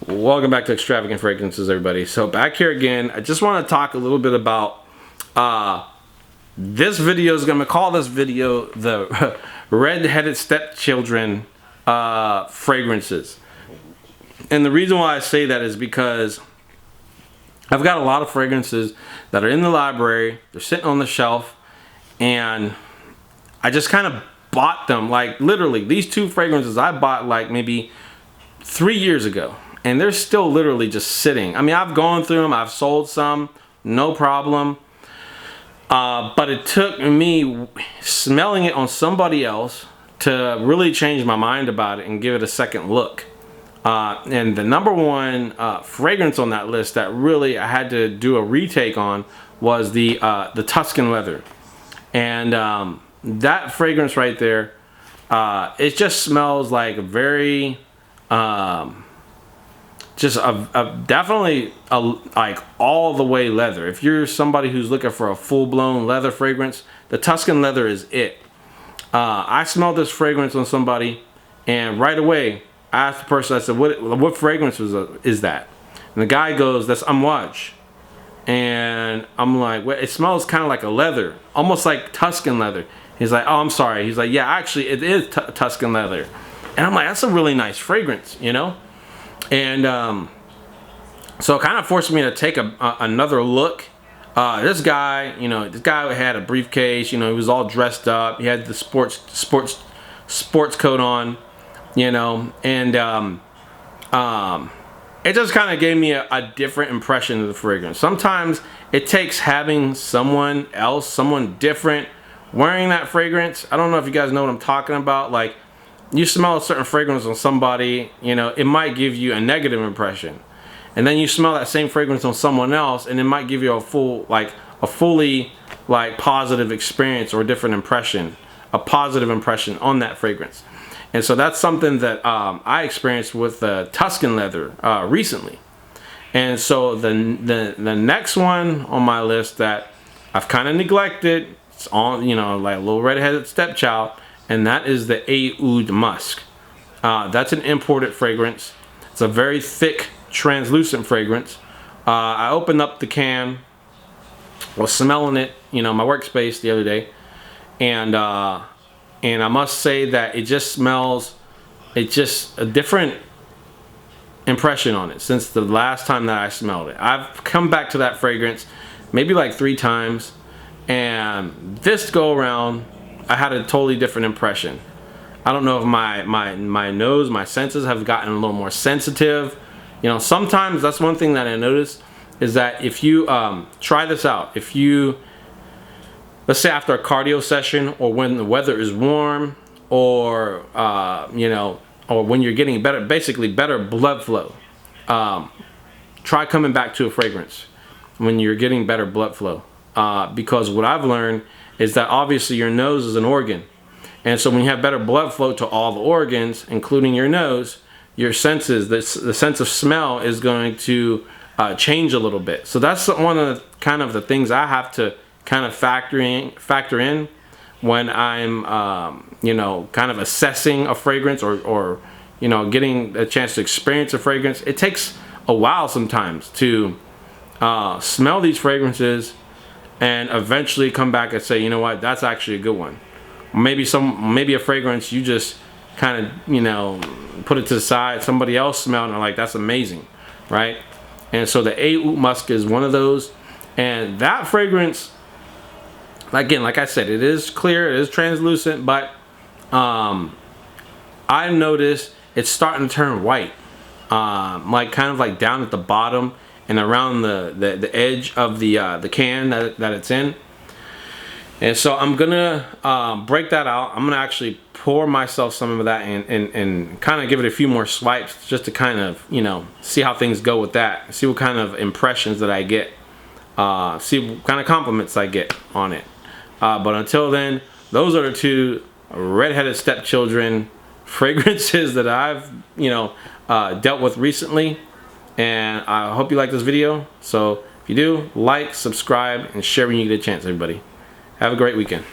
Welcome back to Extravagant Fragrances, everybody. So back here again, I just want to talk a little bit about this video. Is going to call this video the Red-Headed Stepchildren fragrances. And the reason why I say that is because I've got a lot of fragrances that are in the library, they're sitting on the shelf, and I just kind of bought them. Like literally, these two fragrances I bought like maybe 3 years ago, and they're still literally just sitting. I mean, I've gone through them, I've sold some, no problem. But it took me smelling it on somebody else to really change my mind about it and give it a second look. And the number one fragrance on that list that really I had to do a retake on was the Tuscan Leather. And that fragrance right there, it just smells like a very definitely like all the way leather. If you're somebody who's looking for a full-blown leather fragrance, the Tuscan Leather is it. I smelled this fragrance on somebody, and right away I asked the person, I said, what fragrance is that? And the guy goes, that's Amouage. And I'm like, well, it smells kind of like a leather, almost like Tuscan leather. He's like, oh, I'm sorry. He's like, yeah, actually it is Tuscan leather. And I'm like, that's a really nice fragrance, you know? And so it kind of forced me to take another look. This guy, you know, this guy had a briefcase, you know, he was all dressed up. He had the sports coat on, you know, and it just kind of gave me a different impression of the fragrance. Sometimes it takes having someone else, someone different wearing that fragrance. I don't know if you guys know what I'm talking about. Like, you smell a certain fragrance on somebody, you know, it might give you a negative impression. And then you smell that same fragrance on someone else, and it might give you a fully positive experience or a different impression, a positive impression on that fragrance. And so that's something that I experienced with Tuscan Leather recently. And so the next one on my list that I've kind of neglected, it's on, you know, like a little red-headed stepchild, and that is the Aude Musk. That's an imported fragrance. It's a very thick, translucent fragrance. I opened up the can, was smelling it, you know, my workspace the other day, and I must say that it just smells, it's just a different impression on it since the last time that I smelled it. I've come back to that fragrance maybe like 3 times, and this go around I had a totally different impression. I don't know if my nose, my senses have gotten a little more sensitive. You know, sometimes that's one thing that I noticed is that if you try this out, if you, let's say after a cardio session, or when the weather is warm, or you know, or when you're getting better, basically better blood flow, try coming back to a fragrance when you're getting better blood flow, because what I've learned is that obviously your nose is an organ, and so when you have better blood flow to all the organs, including your nose, your senses, the sense of smell is going to change a little bit. So that's one of the things I have to kind of factor in when I'm you know, kind of assessing a fragrance, or you know, getting a chance to experience a fragrance. It takes a while sometimes to smell these fragrances and eventually come back and say, you know what, that's actually a good one. Maybe a fragrance you just kind of, you know, put it to the side, somebody else smelled and like, that's amazing, right? And so the Aude Musk is one of those. And that fragrance, again, like I said, it is clear, it is translucent, but I noticed it's starting to turn white, like kind of like down at the bottom and around the edge of the can that it's in. And so I'm gonna break that out. I'm gonna actually pour myself some of that and kind of give it a few more swipes, just to kind of, you know, see how things go with that, see what kind of impressions that I get, see what kind of compliments I get on it. But until then, those are the two red-headed stepchildren fragrances that I've, you know, dealt with recently. And I hope you like this video. So if you do, like, subscribe, and share when you get a chance, everybody. Have a great weekend.